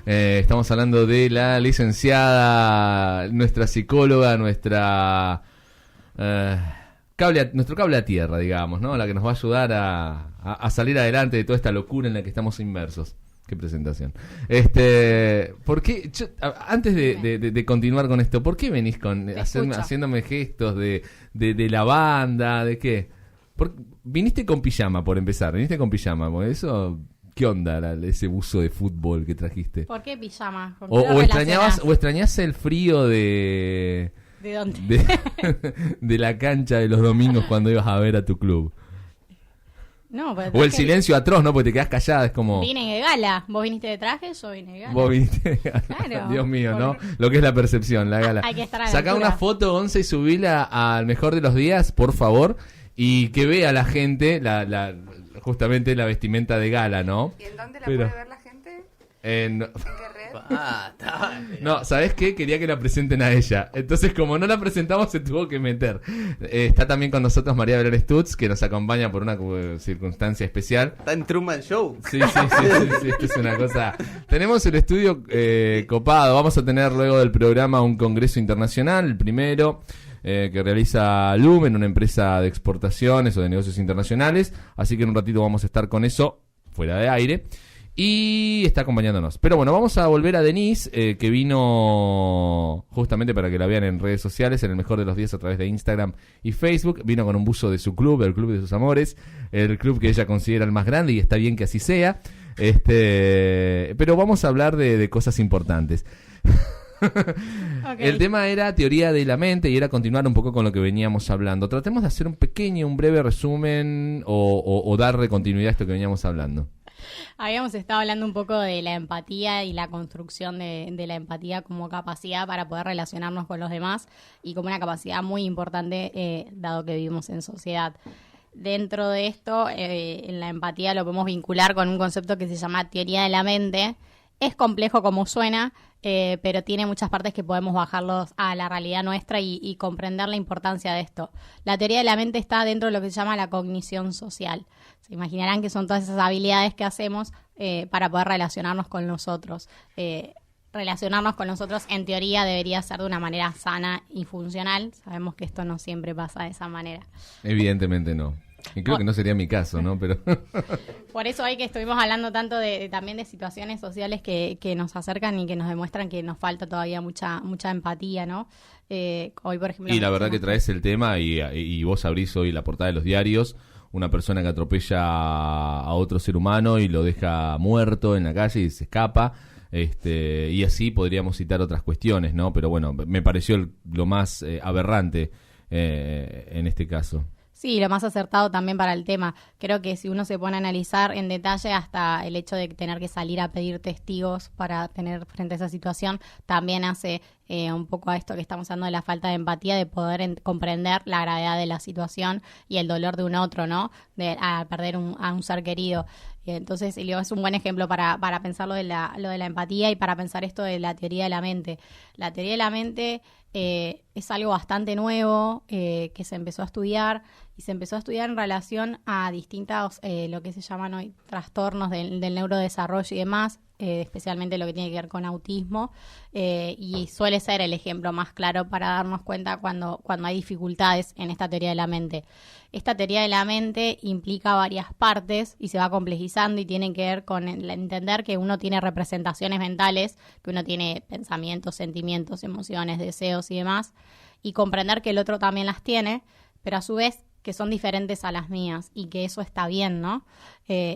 Estamos hablando de la licenciada, nuestra psicóloga, nuestro cable a tierra, digamos, ¿no? La que nos va a ayudar a salir adelante de toda esta locura en la que estamos inmersos. Qué presentación. ¿Por qué? Antes de continuar con esto, ¿por qué venís haciéndome gestos de la banda? ¿De qué? Viniste con pijama, por empezar. Viniste con pijama. ¿Por eso? ¿Qué onda ese buzo de fútbol que trajiste? ¿Por qué pijama? ¿O extrañás el frío de... ¿De dónde? De la cancha de los domingos cuando ibas a ver a tu club? No, o el silencio atroz, ¿no? Porque te quedás callada, es como... Vine de gala. ¿Vos viniste de traje? Yo vine de gala. Vos viniste de gala. Claro. Dios mío, ¿no? Lo que es la percepción, la gala. Hay que estar a la Sacá altura. una foto, Once, y subila al mejor de los días, por favor, y que vea la gente justamente la vestimenta de gala, ¿no? ¿Y en dónde la puede ver la gente? ¿En qué red? No, ¿sabés qué? Quería que la presenten a ella. Entonces, como no la presentamos, se tuvo que meter. Está también con nosotros María Belén Stutz, que nos acompaña por una circunstancia especial. Está en Truman Show. Sí, esto es una cosa. Tenemos el estudio copado. Vamos a tener luego del programa un congreso internacional, el primero, que realiza Lumen, una empresa de exportaciones o de negocios internacionales. Así que en un ratito vamos a estar con eso fuera de aire. Y está acompañándonos. Pero bueno, vamos a volver a Denise, que vino justamente para que la vean en redes sociales, en el mejor de los días a través de Instagram y Facebook. Vino con un buzo de su club, el club de sus amores, el club que ella considera el más grande, y está bien que así sea. Pero vamos a hablar de cosas importantes. Okay. El tema era teoría de la mente y era continuar un poco con lo que veníamos hablando. Tratemos de hacer un breve resumen o darle continuidad a esto que veníamos hablando. Habíamos estado hablando un poco de la empatía y la construcción de la empatía como capacidad para poder relacionarnos con los demás y como una capacidad muy importante dado que vivimos en sociedad. Dentro de esto, en la empatía lo podemos vincular con un concepto que se llama teoría de la mente. Es complejo como suena, pero tiene muchas partes que podemos bajarlos a la realidad nuestra y comprender la importancia de esto. La teoría de la mente está dentro de lo que se llama la cognición social. Se imaginarán que son todas esas habilidades que hacemos para poder relacionarnos con nosotros. Relacionarnos con nosotros, en teoría, debería ser de una manera sana y funcional. Sabemos que esto no siempre pasa de esa manera. Evidentemente no. Y creo que no sería mi caso, ¿no? Pero por eso hoy que estuvimos hablando tanto también de situaciones sociales que nos acercan y que nos demuestran que nos falta todavía mucha empatía, ¿no? Hoy, por ejemplo... Y la verdad que traes el tema y vos abrís hoy la portada de los diarios, una persona que atropella a otro ser humano y lo deja muerto en la calle y se escapa. Y así podríamos citar otras cuestiones, ¿no? Pero bueno, me pareció lo más aberrante en este caso. Sí, lo más acertado también para el tema. Creo que si uno se pone a analizar en detalle hasta el hecho de tener que salir a pedir testigos para tener frente a esa situación, también hace un poco a esto que estamos hablando de la falta de empatía, de poder comprender la gravedad de la situación y el dolor de un otro, ¿no? A perder a un ser querido. Entonces, es un buen ejemplo para pensar lo de la empatía y para pensar esto de la teoría de la mente. La teoría de la mente es algo bastante nuevo que se empezó a estudiar y se empezó a estudiar en relación a distintos, lo que se llaman hoy trastornos del neurodesarrollo y demás, especialmente lo que tiene que ver con autismo, y suele ser el ejemplo más claro para darnos cuenta cuando hay dificultades en esta teoría de la mente. Esta teoría de la mente implica varias partes y se va complejizando y tiene que ver con entender que uno tiene representaciones mentales, que uno tiene pensamientos, sentimientos, emociones, deseos y demás, y comprender que el otro también las tiene, pero a su vez que son diferentes a las mías y que eso está bien, ¿no?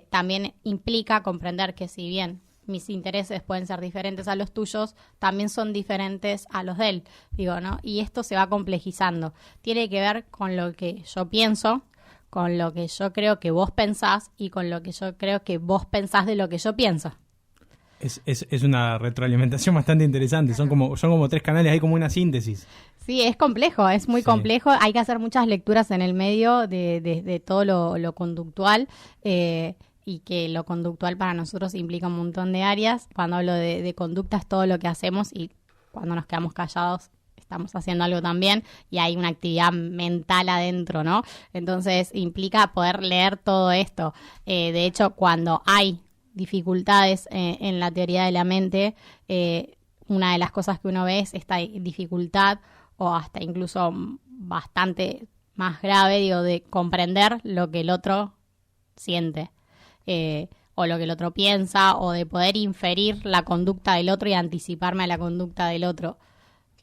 También implica comprender que si bien mis intereses pueden ser diferentes a los tuyos, también son diferentes a los de él, ¿no? Y esto se va complejizando. Tiene que ver con lo que yo pienso, con lo que yo creo que vos pensás y con lo que yo creo que vos pensás de lo que yo pienso. Es una retroalimentación bastante interesante. Son como 3 canales, hay como una síntesis. Sí, es complejo, es muy complejo. Hay que hacer muchas lecturas en el medio de todo lo conductual, y que lo conductual para nosotros implica un montón de áreas. Cuando hablo de conducta es todo lo que hacemos y cuando nos quedamos callados estamos haciendo algo también y hay una actividad mental adentro, ¿no? Entonces implica poder leer todo esto. De hecho, cuando hay dificultades en la teoría de la mente. Una de las cosas que uno ve es esta dificultad, o hasta incluso bastante más grave, digo, de comprender lo que el otro siente, o lo que el otro piensa, o de poder inferir la conducta del otro y anticiparme a la conducta del otro.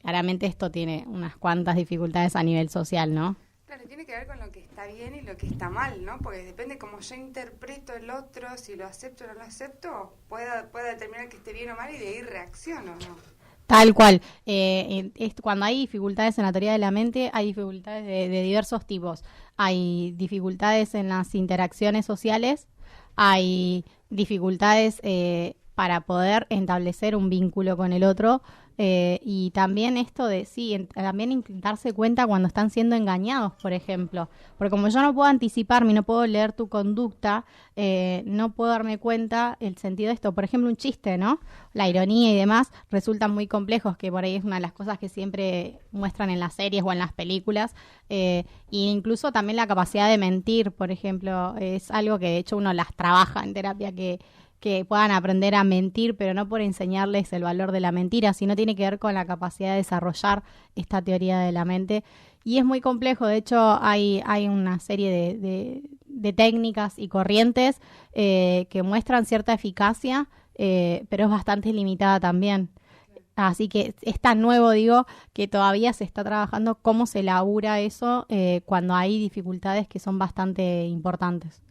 Claramente esto tiene unas cuantas dificultades a nivel social, ¿no? Claro, tiene que ver con lo que está bien y lo que está mal, ¿no? Porque depende cómo yo interpreto el otro, si lo acepto o no lo acepto, pueda determinar que esté bien o mal y de ahí reacciono, ¿no? Tal cual. Cuando hay dificultades en la teoría de la mente, hay dificultades de diversos tipos. Hay dificultades en las interacciones sociales, hay dificultades para poder establecer un vínculo con el otro, y también esto de, también darse cuenta cuando están siendo engañados, por ejemplo. Porque como yo no puedo anticiparme y no puedo leer tu conducta, no puedo darme cuenta el sentido de esto. Por ejemplo, un chiste, ¿no? La ironía y demás resultan muy complejos, que por ahí es una de las cosas que siempre muestran en las series o en las películas. E incluso también la capacidad de mentir, por ejemplo, es algo que de hecho uno las trabaja en terapia, que puedan aprender a mentir, pero no por enseñarles el valor de la mentira, sino tiene que ver con la capacidad de desarrollar esta teoría de la mente. Y es muy complejo, de hecho hay una serie de técnicas y corrientes que muestran cierta eficacia, pero es bastante limitada también. Así que es tan nuevo, digo, que todavía se está trabajando cómo se labura eso cuando hay dificultades que son bastante importantes.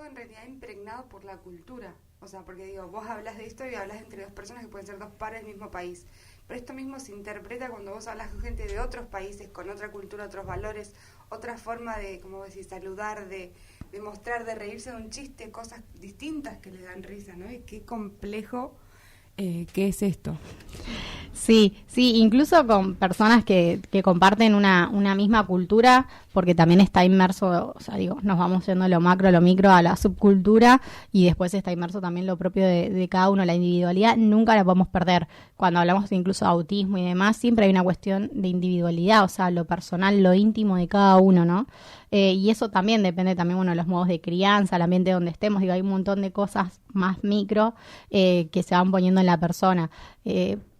En realidad impregnado por la cultura, o sea, porque digo, vos hablas de esto y hablas entre dos personas que pueden ser dos pares del mismo país, pero esto mismo se interpreta cuando vos hablas con gente de otros países, con otra cultura, otros valores, otra forma de, como vos decís, saludar, de mostrar, de reírse de un chiste, cosas distintas que le dan risa, ¿no? Y qué complejo que es esto. Sí, incluso con personas que comparten una misma cultura, porque también está inmerso, o sea, digo, nos vamos yendo de lo macro a lo micro a la subcultura, y después está inmerso también lo propio de cada uno, la individualidad, nunca la podemos perder. Cuando hablamos incluso de autismo y demás, siempre hay una cuestión de individualidad, o sea, lo personal, lo íntimo de cada uno, ¿no? Y eso también depende también, bueno, de los modos de crianza, el ambiente donde estemos, digo, hay un montón de cosas más micro que se van poniendo en la persona.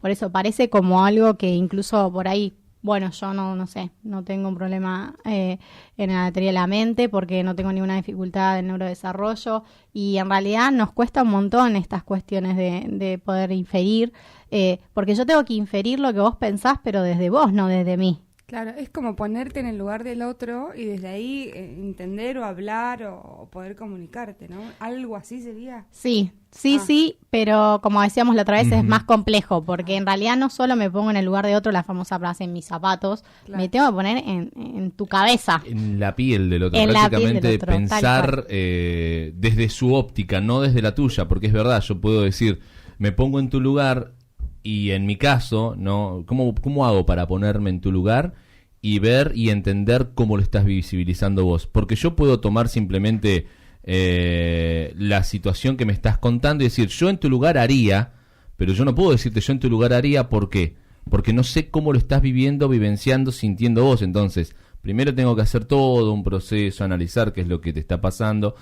Por eso parece como algo que incluso por ahí, bueno, yo no sé, no tengo un problema en la teoría de la mente porque no tengo ninguna dificultad de neurodesarrollo, y en realidad nos cuesta un montón estas cuestiones de poder inferir, porque yo tengo que inferir lo que vos pensás, pero desde vos, no desde mí. Claro, es como ponerte en el lugar del otro y desde ahí entender o hablar o poder comunicarte, ¿no? Algo así sería. Sí, pero como decíamos la otra vez, es más complejo, porque en realidad no solo me pongo en el lugar de otro, la famosa frase en mis zapatos, claro. Me tengo que poner en tu cabeza. En la piel del otro, prácticamente pensar desde su óptica, no desde la tuya, porque es verdad, yo puedo decir, me pongo en tu lugar. Y en mi caso, ¿no? ¿Cómo hago para ponerme en tu lugar y ver y entender cómo lo estás visibilizando vos? Porque yo puedo tomar simplemente la situación que me estás contando y decir, yo en tu lugar haría, pero yo no puedo decirte yo en tu lugar haría, ¿por qué? Porque no sé cómo lo estás viviendo, vivenciando, sintiendo vos. Entonces, primero tengo que hacer todo un proceso, analizar qué es lo que te está pasando,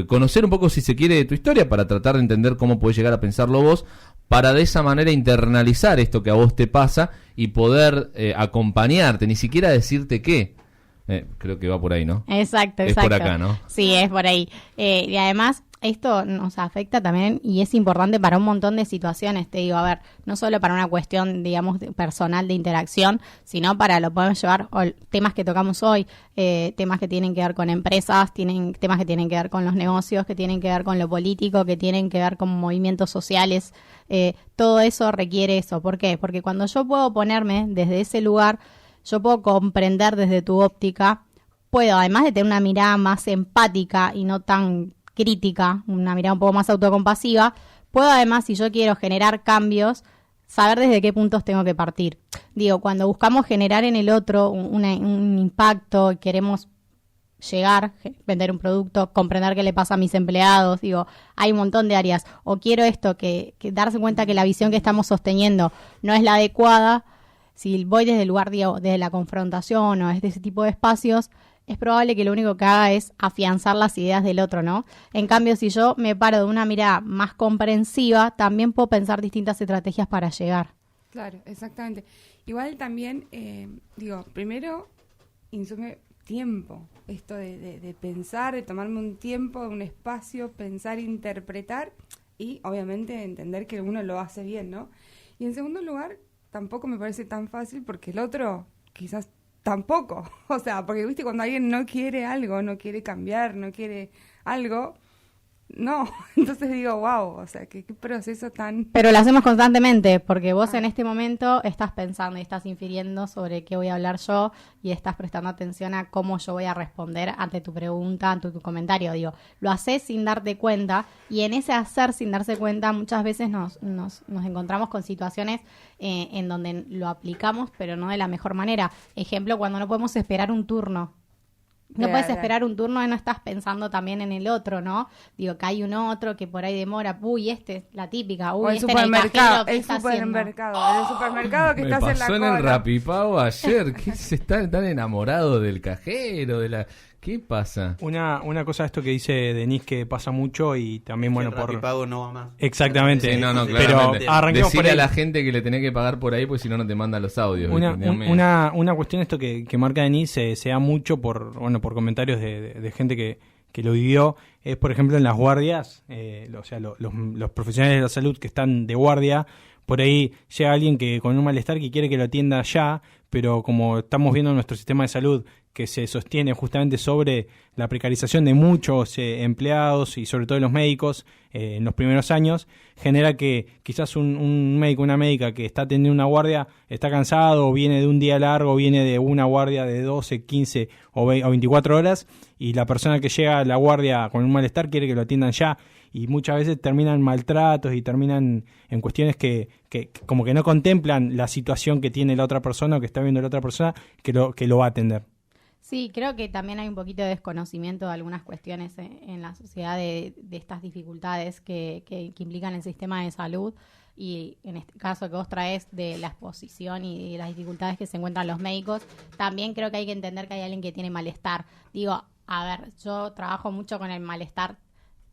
conocer un poco, si se quiere, de tu historia para tratar de entender cómo podés llegar a pensarlo vos, para de esa manera internalizar esto que a vos te pasa y poder acompañarte, ni siquiera decirte qué. Creo que va por ahí, ¿no? Exacto. Es por acá, ¿no? Sí, es por ahí. Y además, esto nos afecta también y es importante para un montón de situaciones, te digo, a ver, no solo para una cuestión, digamos, personal de interacción, sino para lo podemos llevar, temas que tocamos hoy, temas que tienen que ver con empresas, temas que tienen que ver con los negocios, que tienen que ver con lo político, que tienen que ver con movimientos sociales, todo eso requiere eso. ¿Por qué? Porque cuando yo puedo ponerme desde ese lugar, yo puedo comprender desde tu óptica, puedo, además de tener una mirada más empática y no tan crítica, una mirada un poco más autocompasiva, puedo además, si yo quiero generar cambios, saber desde qué puntos tengo que partir. Digo, cuando buscamos generar en el otro un impacto, queremos llegar, vender un producto, comprender qué le pasa a mis empleados, digo, hay un montón de áreas. O quiero esto, que darse cuenta que la visión que estamos sosteniendo no es la adecuada. Si voy desde el lugar, digo, desde la confrontación o desde ese tipo de espacios, es probable que lo único que haga es afianzar las ideas del otro, ¿no? En cambio, si yo me paro de una mirada más comprensiva, también puedo pensar distintas estrategias para llegar. Claro, exactamente. Igual también, primero, insume tiempo. Esto de pensar, de tomarme un tiempo, un espacio, pensar, interpretar y, obviamente, entender que uno lo hace bien, ¿no? Y en segundo lugar, tampoco me parece tan fácil porque el otro quizás tampoco. O sea, porque, viste, cuando alguien no quiere algo, no quiere cambiar, no quiere algo... No, entonces digo, wow, o sea, qué proceso tan... Pero lo hacemos constantemente, porque vos en este momento estás pensando y estás infiriendo sobre qué voy a hablar yo y estás prestando atención a cómo yo voy a responder ante tu pregunta, ante tu comentario. Digo, lo haces sin darte cuenta y en ese hacer sin darse cuenta muchas veces nos encontramos con situaciones en donde lo aplicamos, pero no de la mejor manera. Ejemplo, cuando no podemos esperar un turno. No puedes esperar un turno y no estás pensando también en el otro, ¿no? Digo, que hay un otro que por ahí demora. Uy, la típica. Uy, o el supermercado. El supermercado que Me estás en la pasó en cola. el Rapipago ayer. ¿Qué se está tan enamorado del cajero? ¿Qué pasa? Una cosa de esto que dice Denise que pasa mucho y también, bueno, el Rapipago no va más. Exactamente. Sí, no, Pero claramente. arranquemos por Decirle ahí. a la gente que le tenés que pagar por ahí, pues si no, no te manda los audios. Una cuestión esto que marca Denise se da mucho por comentarios de gente que lo vivió, es por ejemplo en las guardias, los profesionales de la salud que están de guardia, por ahí llega alguien que con un malestar que quiere que lo atienda ya, pero como estamos viendo en nuestro sistema de salud que se sostiene justamente sobre la precarización de muchos empleados y sobre todo de los médicos en los primeros años, genera que quizás un médico, una médica que está atendiendo una guardia está cansado, o viene de un día largo, viene de una guardia de 12, 15 o 24 horas y la persona que llega a la guardia con un malestar quiere que lo atiendan ya y muchas veces terminan maltratos y terminan en cuestiones que como que no contemplan la situación que tiene la otra persona o que está viendo la otra persona que lo va a atender. Sí, creo que también hay un poquito de desconocimiento de algunas cuestiones en la sociedad de estas dificultades que implican el sistema de salud y en este caso que vos traes de la exposición y las dificultades que se encuentran los médicos. También creo que hay que entender que hay alguien que tiene malestar. Digo, a ver, yo trabajo mucho con el malestar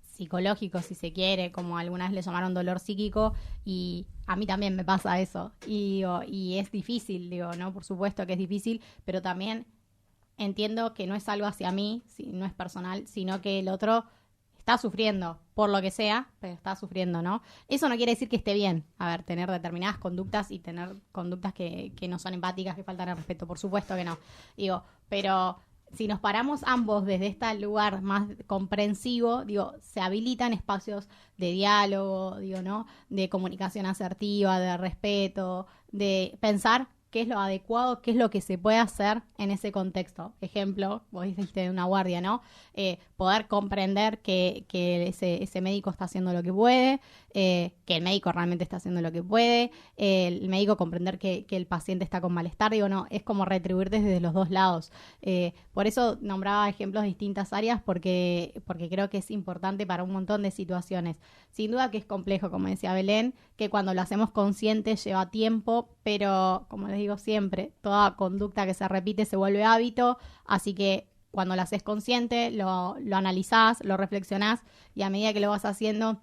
psicológico, si se quiere, como algunas le llamaron dolor psíquico, y a mí también me pasa eso. Y es difícil, ¿no? Por supuesto que es difícil, pero también entiendo que no es algo hacia mí, no es personal, sino que el otro está sufriendo, por lo que sea, pero está sufriendo, ¿no? Eso no quiere decir que esté bien, tener determinadas conductas y tener conductas que no son empáticas, que faltan al respeto, por supuesto que no. Pero si nos paramos ambos desde este lugar más comprensivo, se habilitan espacios de diálogo, ¿no? De comunicación asertiva, de respeto, de pensar qué es lo adecuado, qué es lo que se puede hacer en ese contexto. Ejemplo, vos dijiste de una guardia, ¿no? Poder comprender que ese médico está haciendo lo que puede, que el médico realmente está haciendo lo que puede, el médico comprender que el paciente está con malestar, no, es como retribuir desde los dos lados. Por eso nombraba ejemplos de distintas áreas, porque creo que es importante para un montón de situaciones. Sin duda que es complejo, como decía Belén, que cuando lo hacemos consciente lleva tiempo, pero como les digo siempre, toda conducta que se repite se vuelve hábito, así que cuando lo haces consciente, lo analizás, lo reflexionás y a medida que lo vas haciendo,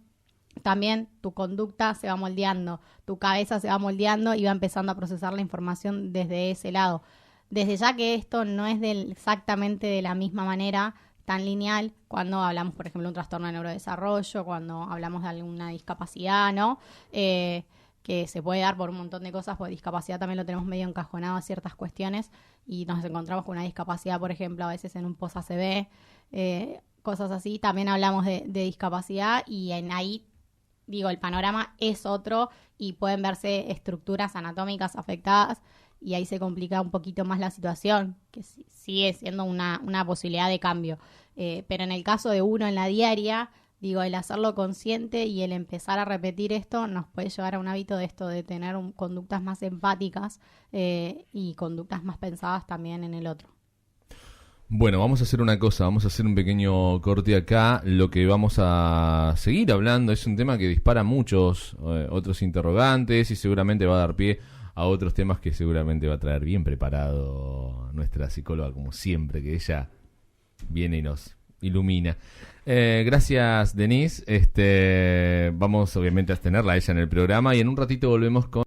también tu conducta se va moldeando, tu cabeza se va moldeando y va empezando a procesar la información desde ese lado. Desde ya que esto no es exactamente de la misma manera tan lineal cuando hablamos, por ejemplo, de un trastorno de neurodesarrollo, cuando hablamos de alguna discapacidad, ¿no? Que se puede dar por un montón de cosas, porque discapacidad también lo tenemos medio encajonado a ciertas cuestiones y nos encontramos con una discapacidad, por ejemplo, a veces en un post-ACV, cosas así. También hablamos de discapacidad y ahí, el panorama es otro y pueden verse estructuras anatómicas afectadas y ahí se complica un poquito más la situación, que sigue siendo una posibilidad de cambio. Pero en el caso de uno en la diaria, el hacerlo consciente y el empezar a repetir esto nos puede llevar a un hábito de esto, de tener conductas más empáticas y conductas más pensadas también en el otro. Bueno, vamos a hacer una cosa, vamos a hacer un pequeño corte acá. Lo que vamos a seguir hablando es un tema que dispara muchos otros interrogantes y seguramente va a dar pie a otros temas que seguramente va a traer bien preparado nuestra psicóloga, como siempre, que ella viene y nos ilumina. Gracias, Denise. Vamos obviamente a tenerla a ella en el programa y en un ratito volvemos con